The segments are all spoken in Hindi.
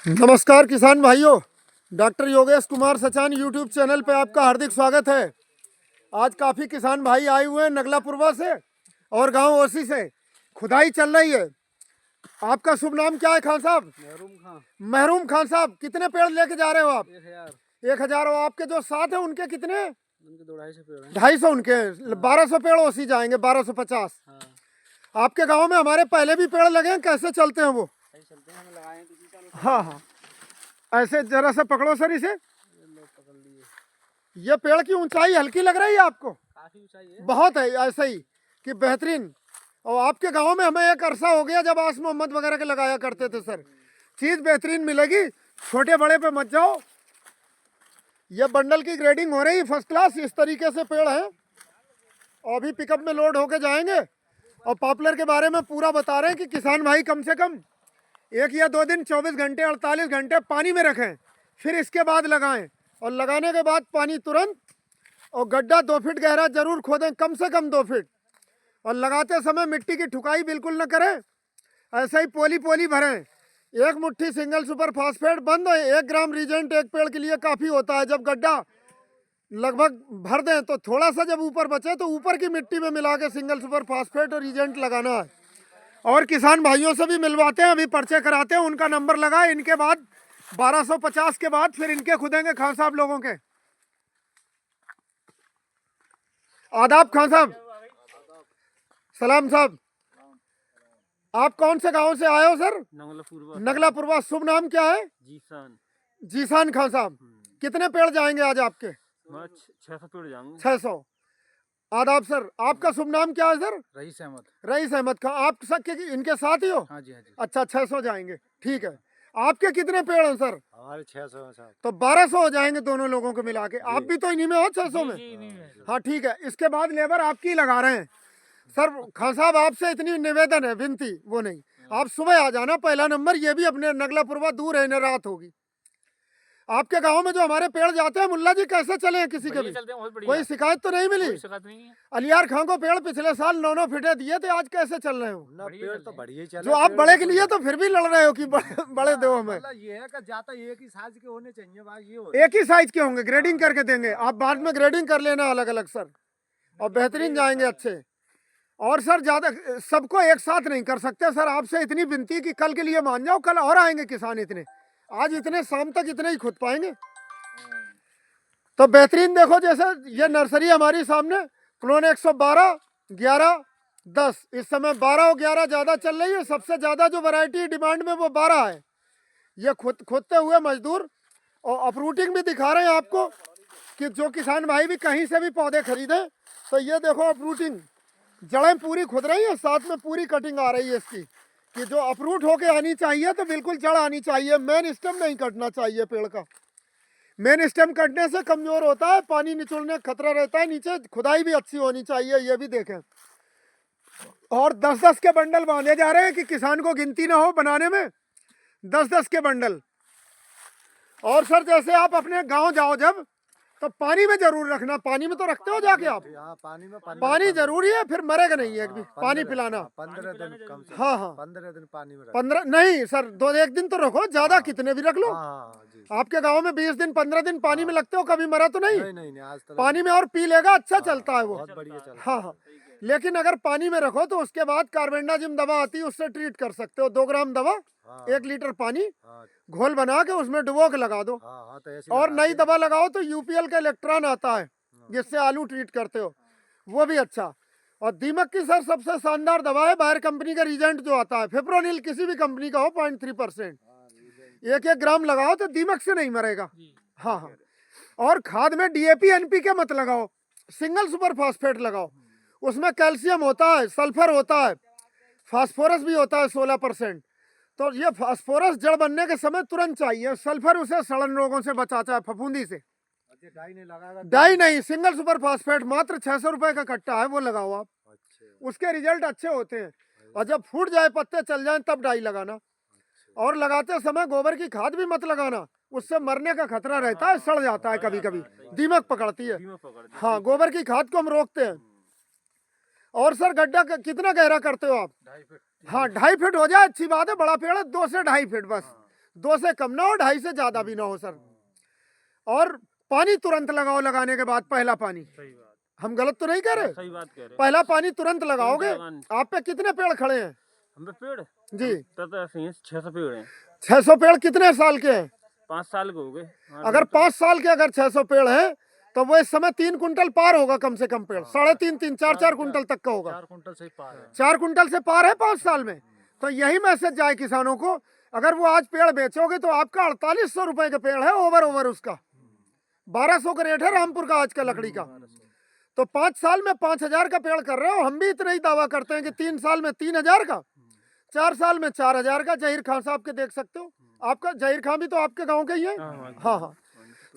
नमस्कार किसान भाइयों, doctor Yogesh Kumar Sachan YouTube channel पे आपका हार्दिक स्वागत है। आज काफ़ी किसान भाई आए हुए हैं नगला पूर्वा से और गांव ओसी से। खुदाई चल रही है। आपका शुभ नाम क्या है खान साहब? महरूम खां। महरूम खान साहब, कितने पेड़ लेके जा रहे हो आप? 1000। 1000। और आपके जो साथ हैं उनके कितने? उनके 250 पेड़ हैं। 250 उनके। 1200 पेड़ ओसी जाएंगे, 1250। हाँ, आपके गाँव में हमारे पहले भी पेड़ लगे हैं, कैसे चलते हैं वो? सही चलते हैं, हमें लगाए हैं किसी साल। हाँ हाँ, ऐसे जरा सा पकड़ो सर इसे। ये लो पकड़ लिए। ये पेड़ की ऊंचाई हल्की लग रही है आपको? काफी ऊंचाई है। बहुत है ऐसे ही कि बेहतरीन। और आपके गांव में हमें एक अरसा हो गया जब आस मोहम्मद वगैरह के लगाया करते थे सर। चीज़ बेहतरीन मिलेगी, छोटे बड़े पे मत जाओ। ये बंडल की ग्रेडिंग हो रही है फर्स्ट क्लास। इस तरीके से पेड़ हैं और अभी पिकअप में लोड होके जाएंगे। और पॉपुलर के बारे में पूरा बता रहे हैं कि किसान भाई कम से कम 1 या 2 दिन 24 घंटे 48 घंटे पानी में रखें, फिर इसके बाद लगाएं। और लगाने के बाद पानी तुरंत, और गड्ढा 2 फीट गहरा जरूर खोदें, कम से कम 2 फीट। और लगाते समय मिट्टी की ठुकाई बिल्कुल न करें, ऐसे ही पोली पोली भरें। 1 मुट्ठी सिंगल सुपर फास्फेट बंद है, 1 ग्राम रीजेंट एक पेड़ के लिए काफ़ी होता है। जब गड्ढा लगभग भर दें तो थोड़ा सा जब ऊपर बचे तो ऊपर की मिट्टी में मिला के सिंगल सुपर फास्फेट और रीजेंट लगाना है। और किसान भाइयों से भी मिलवाते हैं, अभी पर्चे कराते हैं, उनका नंबर लगा। इनके बाद 1250 के बाद फिर इनके खुदेंगे खान साहब लोगों के। आदाब खान साहब। सलाम साहब। आप कौन से गांव से आए हो सर? नगला नगला पूर्वा। शुभ नाम क्या है? जीसान। जीसान खान साहब। कितने पेड़ जाएंगे आज आपके? 600 पेड़ जाएंगे। 600। आदाब सर, आपका शुभ नाम क्या है sir? Rice Ahmad. Rice Ahmad Khan. आप सबके इनके साथ ही हो? हाँ जी, हाँ जी। अच्छा, 600 जाएंगे, ठीक है। आपके कितने पेड़ हैं सर? हमारे 600 हैं साहब। तो 1200 हो जाएंगे दोनों लोगों को मिला के। आप भी तो इन्हीं में हो 600 में? हाँ ठीक है। इसके बाद लेबर आपकी लगा रहे हैं सर। खान साहब आपसे इतनी निवेदन है, विनती वो नहीं, आप सुबह आ जाना, पहला नंबर। ये भी अपने नगला पूर्वा दूर है, रात होगी। आपके गांव में जो हमारे पेड़ जाते हैं मुल्ला जी, कैसे चले हैं? किसी के भी कोई शिकायत तो नहीं मिली? अलियार खां को पेड़ पिछले साल 9 फीटे दिए थे, आज कैसे चल रहे हो? ना पेड़ तो बढ़िया चल। जो आप बड़े के लिए तो फिर भी लड़ रहे हो कि बड़े दो हमें। ये है कि जाता एक ही साइज के होने चाहिए भाई। ये एक ही साइज के होंगे, ग्रेडिंग करके देंगे। आप बाद में ग्रेडिंग कर लेना अलग अलग सर, और बेहतरीन जाएंगे अच्छे। और सर ज़्यादा सबको एक साथ नहीं कर सकते सर। आपसे इतनी विनती कि कल के लिए मान जाओ, कल और आएंगे किसान इतने। आज इतने, शाम तक इतने ही खुद पाएंगे। तो बेहतरीन देखो, जैसे ये नर्सरी हमारी सामने, क्लोन 112, 11, 10। इस समय 12 और 11 ज़्यादा चल रही है। सबसे ज़्यादा जो वैरायटी डिमांड में वो 12 है। ये खोदते हुए मजदूर, और अपरूटिंग भी दिखा रहे हैं आपको कि जो किसान भाई भी कहीं से भी पौधे खरीदें तो ये देखो अपरूटिंग, जड़ें पूरी खुद रही हैं, साथ में पूरी कटिंग आ रही है इसकी, कि जो अपरूट होके आनी चाहिए तो बिल्कुल जड़ आनी चाहिए। मेन स्टेम नहीं कटना चाहिए पेड़ का। मेन स्टेम कटने से कमजोर होता है, पानी निचोड़ने का खतरा रहता है। नीचे खुदाई भी अच्छी होनी चाहिए, ये भी देखें। और 10-10 के बंडल बांधे जा रहे हैं कि किसान को गिनती ना हो बनाने में, 10-10 के बंडल। और सर जैसे आप अपने गांव जाओ जब, तो पानी में जरूर रखना। पानी में तो रखते हो जाके आप? पानी जरूरी है, फिर मरेगा नहीं है भी। पानी पिलाना 15 दिन कम से। हाँ हाँ, 15 दिन पानी में 15 नहीं सर, 2-1 दिन तो रखो, ज्यादा कितने भी रख लो। जी। आपके गांव में 20 दिन 15 दिन पानी में लगते हो, कभी मरा तो नहीं? नहीं आज तक पानी में और पी लेगा, अच्छा चलता है वो। बहुत बढ़िया चल। हाँ हाँ, लेकिन अगर पानी में रखो तो उसके बाद कार्बेंडाजिम दवा आती है, उससे ट्रीट कर सकते हो। 2 ग्राम दवा 1 लीटर पानी घोल बना के उसमें डुबो के लगा दो। और नई दवा लगाओ तो यूपीएल का इलेक्ट्रॉन आता है, जिससे आलू ट्रीट करते हो, वो भी अच्छा। और दीमक की सर सबसे शानदार दवा है बायर कंपनी का रीजेंट जो आता है, फिप्रोनिल, किसी भी कंपनी का हो, 0.3%। 1-1 ग्राम लगाओ तो दीमक से नहीं मरेगा। हाँ हाँ। और खाद में डीएपी एनपीके मत लगाओ, सिंगल सुपर फास्फेट लगाओ। उसमें कैल्शियम होता है, सल्फर होता है, फास्फोरस भी होता है 16%। तो ये फास्फोरस जड़ बनने के समय तुरंत चाहिए। सल्फर उसे सड़न रोगों से बचाता है, फफूंदी से। डाई नहीं, सिंगल सुपर फास्फेट मात्र 600 रुपए का कट्टा है, वो लगाओ आप। उसके रिजल्ट अच्छे होते हैं। और जब फूट जाए, पत्ते चल जाएं, तब डाई लगाना। और लगाते समय गोबर की खाद भी मत लगाना, उससे मरने का खतरा रहता है, सड़ जाता है कभी कभी, दीमक पकड़ती है। हाँ, गोबर की खाद को हम रोकते हैं। और सर गड्ढा कितना गहरा करते हो आप? 2.5 फीट। हाँ, 2.5 फीट हो जाए अच्छी बात है। बड़ा पेड़ है, 2 से 2.5 फीट बस। 2 से कम ना हो, 2.5 से ज्यादा भी ना हो सर। और पानी तुरंत लगाओ, लगाने के बाद पहला पानी। सही बात, हम गलत तो नहीं कह रहे? सही बात कह रहे हैं। पहला पानी तुरंत लगाओगे। लगाने- आप पे कितने पेड़ खड़े हैं हम पे पेड़ जी? तो ऐसे ही 600 पेड़ हैं। 600 पेड़ कितने साल के हैं? 5 साल के हो गए। अगर 5 साल के अगर 600 पेड़ हैं तो वो इस समय 3 कुंटल पार होगा कम से कम पेड़, 3.5 4 कुंटल तक का होगा। 4 कुंटल से ही पार है। 4 कुंटल से पार है 5 साल में। तो यही मैसेज जाए किसानों को, अगर वो आज पेड़ बेचोगे तो आपका 4800 रुपए का पेड़ है, ओवर उसका 1200 का रेट है रामपुर का आज का लकड़ी का। तो 5 साल में 5000 का पेड़ कर रहे हो। हम भी इतना ही दावा करते हैं कि 3 साल में 3000 का, 4 साल में 4000 का। जहीर खान साहब के देख सकते हो, आपका जहीर खान भी तो आपके गांव के ही है। हाँ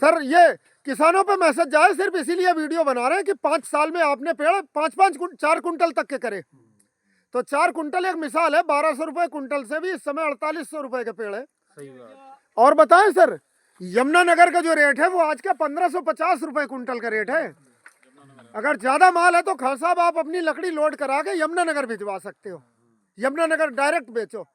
सर, ये किसानों पे मैसेज जाए, सिर्फ इसीलिए वीडियो बना रहे हैं कि 5 साल में आपने पेड़ 4 कुंटल तक के करे। तो 4 कुंटल एक मिसाल है, 1200 रुपए कुंटल से भी इस समय 4800 रुपए के पेड़ है। सही बात। और बताएं सर, यमुनानगर का जो रेट है वो आज का 1550 रुपए कुंटल का रेट है। अगर ज्यादा माल है तो खान साहब आप अपनी लकड़ी लोड करा के यमुनानगर भिजवा सकते हो, यमुनानगर डायरेक्ट बेचो।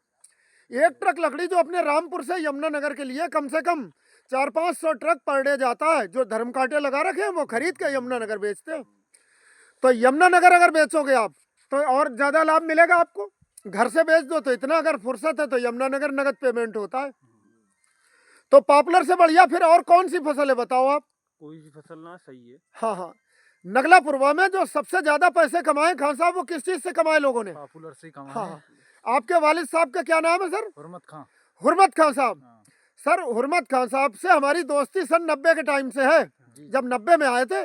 एक ट्रक लकड़ी जो अपने रामपुर से यमुनानगर के लिए कम से कम 400-500 ट्रक पर डे जाता है, जो धर्म कांटे लगा रखे हैं वो खरीद के यमुनानगर बेचते हैं। तो यमुनानगर अगर बेचोगे आप तो और ज्यादा लाभ मिलेगा आपको। घर से बेच दो तो इतना, अगर फुर्सत है तो यमुनानगर नगद पेमेंट होता है। तो पॉपुलर से बढ़िया फिर और कौन सी फसल है बताओ आप? कोई सी फसल ना सही है। हाँ, नगला पुरवा में जो सबसे ज्यादा पैसे कमाए खान साहब, वो किस चीज से कमाए लोगों ने? पॉपुलर से कमाए। हाँ, आपके वालिद साहब का क्या नाम है सर? हुरमत खां। हुरमत खान साहब। हाँ। सर हुरमत खान साहब से हमारी दोस्ती सन 90 के टाइम से है। जब 90 में आए थे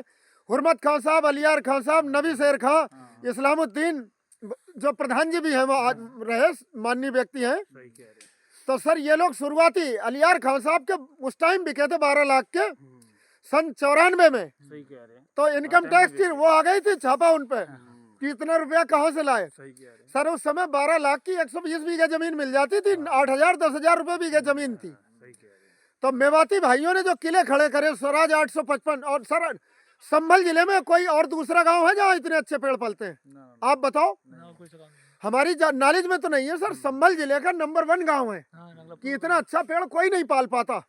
हुरमत खान साहब, अलियार खान साहब, नबी शेर खां, इस्लामुद्दीन जो प्रधान जी भी हैं वो आज रहे माननीय व्यक्ति हैं। सही कह रहे हैं। तो सर ये लोग शुरुआती अलियार खान साहब के उस टाइम बिके थे 12 लाख के, सन 94 में। सही कह रहे हैं। तो इनकम टैक्स की वो आ गई थी छापा उन पे कि इतना रुपया कहाँ से लाए। सही कह रहे हैं। सर उस समय 12 लाख की 120 बीघे जमीन मिल जाती थी, 8000 10,000 रुपए बीघे जमीन थी। सही कह रहे हैं। तो मेवाती भाइयों ने जो किले खड़े करे, स्वराज 855, और सर संभल जिले में कोई और दूसरा गांव है जहाँ इतने अच्छे पेड़ पलते हैं? आप बताओ। हमारी नॉलेज में तो नहीं है सर, संभल जिले का नंबर 1 गांव है कि इतना अच्छा पेड़ कोई नहीं पाल पाता।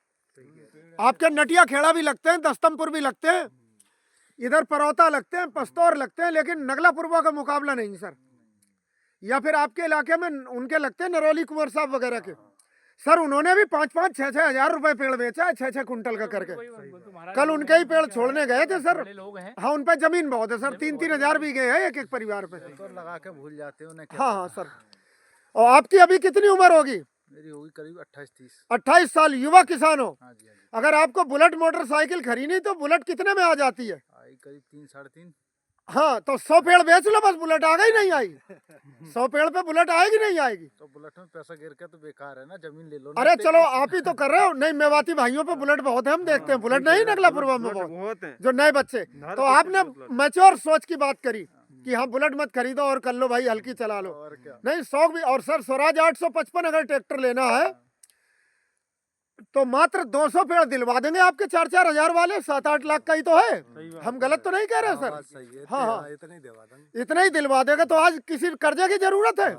आपके नटिया खेड़ा भी लगते हैं, दस्तमपुर भी लगते हैं, इधर परौता लगते हैं, पस्तौर लगते हैं, लेकिन नगला पुरवा का मुकाबला नहीं सर। या फिर आपके इलाके में उनके लगते हैं नरौली कुंवर साहब वगैरह के। सर उन्होंने भी 5-5 6-6 हजार रुपए पेड़ बेचा है, 6-6 कुंटल का करके। कल उनके ही पेड़ छोड़ने गए थे सर। हाँ, उन पे जमीन बहुत है सर, 3-3 हजार बीघे है एक परिवार पे। तो लगा के भूल जाते हैं उन्हें। हाँ सर। और आपकी अभी कितनी उम्र होगी? मेरी होगी करीब 28-30। 28 साल, युवा किसान हो। हाँ जी, हाँ जी। अगर आपको बुलेट मोटरसाइकिल खरीदनी तो बुलेट कितने में आ जाती है? आई करीब 3-3.5। हाँ, तो 100 पेड़ बेच लो बस, बुलेट आ गई नहीं आई। 100 पेड़ पे बुलेट आएगी नहीं आएगी? तो बुलेट में पैसा गिर के तो बेकार है ना, जमीन ले लो ना। अरे चलो आप ही तो कर रहे हो। नहीं, मेवाती भाइयों पे बुलेट बहुत है, हम देखते हैं। बुलेट नहीं नगला पुरवा में बहुत हैं। जो नए बच्चे। तो आपने मैच्योर सोच की बात करी कि हाँ बुलेट मत खरीदो और कर लो भाई, हल्की चला लो। और क्या। नहीं, शौक भी। और सर स्वराज 855 अगर ट्रैक्टर लेना है तो मात्र 200 पेड़ दिलवा देंगे आपके 4-4 हजार वाले। 7-8 लाख का ही तो है। हम गलत तो नहीं कह रहे बात सर? सही है। हाँ, हाँ। इतना ही देवा देंगे। इतना ही दिलवा देगा तो आज किसी कर्जे की जरूरत है?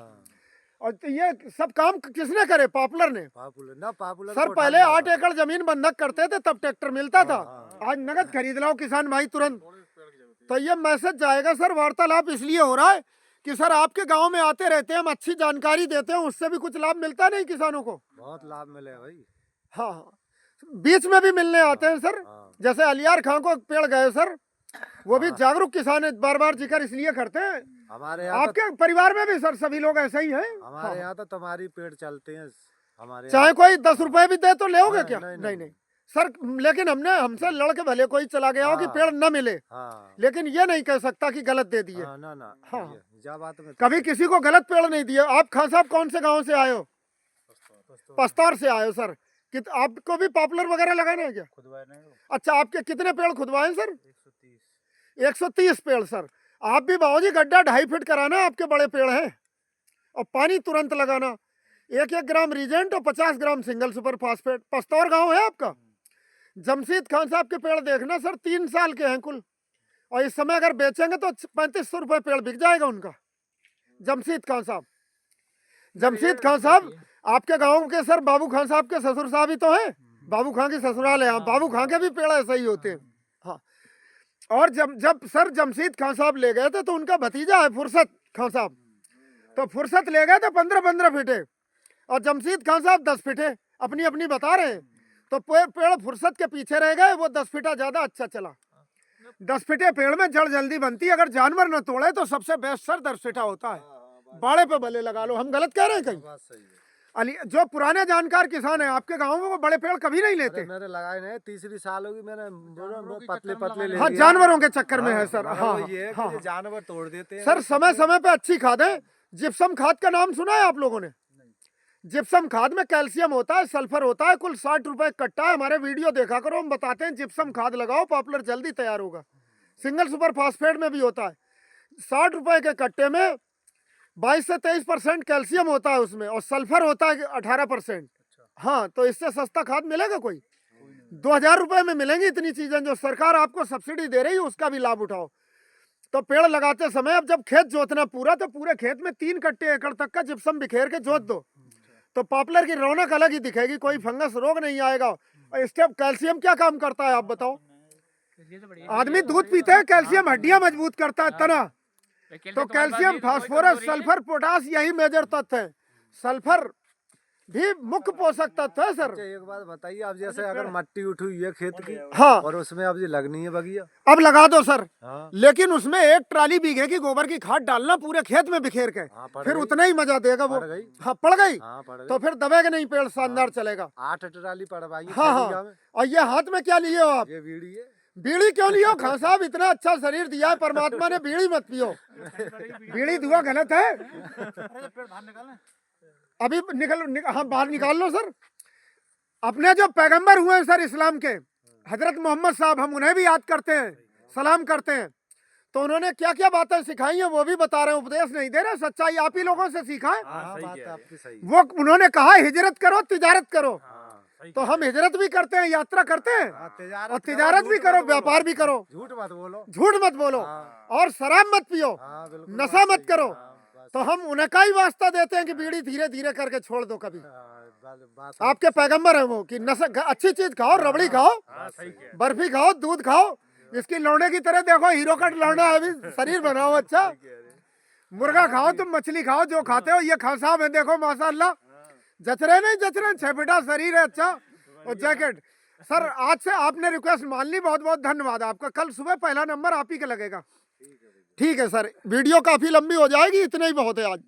और तो ये सब काम किसने करे? पॉपुलर ने। पॉपुलर ना, पॉपुलर सर को पहले उठाना 8 एकड़ जमीन बंधक करते थे तब ट्रैक्टर मिलता था। आज नगद खरीद लो किसान भाई तुरंत। तो ये मैसेज जाएगा सर। वार्तालाप इसलिए हो रहा है कि सर आपके गांव में आते रहते हैं, हम अच्छी जानकारी देते हैं, उससे भी कुछ लाभ मिलता नहीं किसानों को? बहुत लाभ मिले भाई। हाँ, बीच में भी मिलने आते हैं सर। जैसे अलियार खां को पेड़ गए सर, वो भी जागरूक किसान है, बार-बार जिक्र इसलिए करते हैं। हमारे यहाँ आपके परिवार में भी सर सभी लोग ऐसे ही हैं? हमारे यहाँ तो तुम्हारी पेड़ चलते हैं हमारे। चाहे कोई 10 रुपए भी दे तो लेओगे नहीं, क्या? नहीं, नहीं नहीं सर, लेकिन हमसे लड़के भले कोई चला गया हो कि पेड़ न मिले, हाँ, लेकिन ये नहीं कह सकता कि गलत दे दिए। हाँ, ना ना। हाँ। जा बात में कभी किसी को गलत पेड़ नहीं दिए। आप खान साहब कौन से गांव से आए हो? पस्तौर से आए हो सर। आपको भी पॉपुलर वगैरह लगाना है क्या? खुदवाए नहीं हो। अच्छा, आपके कितने पेड़ खुदवाए सर? 130। 130 पेड़ सर। आप भी बाबूजी गड्ढा 2.5 फीट कराना, आपके बड़े पेड़ हैं। और पानी तुरंत लगाना, 1-1 ग्राम रीजेंट और 50 ग्राम सिंगल सुपर फास्फेट। पस्तौर गांव है आपका। जमशीद खान साहब के पेड़ देखना सर, 3 साल के हैं कुल, और इस समय अगर बेचेंगे तो 3500 रुपए पेड़ बिक जाएगा उनका। जमशीद खान साहब आपके गांव के सर बाबू खान साहब के ससुर साहब ही तो हैं, बाबू खान की ससुराल है यहाँ, बाबू खान के भी पेड़ ऐसे ही होते हैं। हाँ, और जब जब सर जमशीद खान साहब ले गए थे तो उनका भतीजा है फुर्सत खान साहब, तो फुर्सत ले गए थे 15-15 फीटे और जमशीद खान साहब 10 फीटे अपनी अपनी बता रहे हैं। तो पेड़ फुर्सत के पीछे रह गए, वो 10 फीटा ज्यादा अच्छा चला। 10 फीटे पेड़ में जड़ जल्दी बनती है, अगर जानवर न तोड़े तो सबसे बेस्ट सर 10 फीटा होता है। बाड़े पे भले लगा लो, हम गलत कह रहे हैं कहीं? बात सही है। अली जो पुराने जानकार किसान हैं आपके गाँव में वो बड़े पेड़ कभी नहीं लेते। अरे मैंने लगाए नहीं, तीसरी साल होगी मैंने पतले पतले ले हाँ, लिए। जानवरों के चक्कर में है सर। मगर हाँ वो ये है कि हाँ ये जानवर तोड़ देते हैं सर, समय समय पे अच्छी खादें, जिप्सम खाद का नाम सुना है आप लोगों ने? जिप्सम खाद में कैल्शियम होता है, सल्फर होता है, कुल 60 रुपए कट्टा है। हमारे वीडियो देखा करो, हम बताते हैं जिप्सम खाद लगाओ, पॉपुलर जल्दी तैयार होगा। सिंगल सुपर फास्फेट में भी होता है। 60 रुपए के कट्टे में 22 से 23% कैल्शियम होता है उसमें, और सल्फर होता है 18%। हाँ, तो इससे सस्ता खाद मिलेगा कोई? 2000 रुपए में मिलेंगी इतनी चीजें जो सरकार आपको सब्सिडी दे रही है, उसका भी लाभ उठाओ। तो पेड़ लगाते समय अब जब खेत जोतना पूरा, तो पूरे खेत में 3 कट्टे एकड़ तक का जिप्सम बिखेर के जोत दो, तो पॉपुलर की रौनक अलग ही दिखेगी, कोई फंगस रोग नहीं आएगा। और इसके कैल्शियम क्या काम करता है आप बताओ? आदमी दूध पीते हैं, कैल्शियम हड्डियां मजबूत करता है, तना। तो कैल्शियम, फास्फोरस, सल्फर, पोटास यही मेजर तत्व है। सल्फर भी मुख्य पोषक तत्व है सर। अच्छा, एक बात बताइए, अब जैसे अगर मट्टी उठी हुई है खेत की, हाँ, और उसमें अब ये लगनी है बगिया, अब लगा दो सर। हाँ, लेकिन उसमें 1 ट्राली बीघे की गोबर की खाद डालना पूरे खेत में बिखेर के, हाँ, पड़ फिर गई। उतना ही मजा देगा वो। पड़ गई। हाँ, पड़ गई हाँ, पड़ गई। तो फिर दबेगा नहीं, पेड़ शानदार चलेगा। 8 ट्राली पड़वाई है हाँ बीघा हाँ, में। और ये हाथ में क्या लिए हो आप? ये बीड़ी है। बीड़ी क्यों लियो? खान साहब इतना अच्छा शरीर दिया है परमात्मा ने, बीड़ी मत पियो। बीड़ी धुआं गलत है। अभी हाँ, बाहर निकाल लो सर। अपने जो पैगंबर हुए हैं सर इस्लाम के, हजरत मोहम्मद साहब, हम उन्हें भी याद करते हैं, सलाम करते हैं। तो उन्होंने क्या क्या बातें सिखाई हैं वो भी बता रहे हैं, उपदेश नहीं दे रहे, सच्चाई आप ही लोगों से सीखा है। हाँ, बात आपकी सही है। वो उन्होंने कहा हिजरत करो, तिजारत करो। सही तो हम हिजरत भी करते हैं, यात्रा करते हैं, हाँ, और तिजारत भी करो, व्यापार भी करो, झूठ मत बोलो। झूठ मत बोलो, और शराब मत पियो, हाँ, बिल्कुल नशा बात मत सही करो। है। हाँ, बात तो हम उन्हें का ही वास्ता देते हैं कि बीड़ी धीरे धीरे करके छोड़ दो कभी। बात आपके पैगंबर है वो कि नशा, अच्छी चीज खाओ, रबड़ी खाओ, सही है। बर्फी खाओ, दूध खाओ। इसकी लौंडे की तरह देखो, हीरो कट लौंडा है, अभी शरीर बनाओ अच्छा। मुर्गा खाओ, तुम मछली खाओ, जो खाते हो। ये खान साहब है, देखो माशाअल्लाह, जच रहे नहीं जच रहे, 6 फीटा शरीर है अच्छा, और जैकेट। सर आज से आपने रिक्वेस्ट मान ली, बहुत बहुत धन्यवाद आपका। कल सुबह पहला नंबर आप ही का लगेगा। ठीक है सर, वीडियो काफी लंबी हो जाएगी, इतने ही बहुत है आज।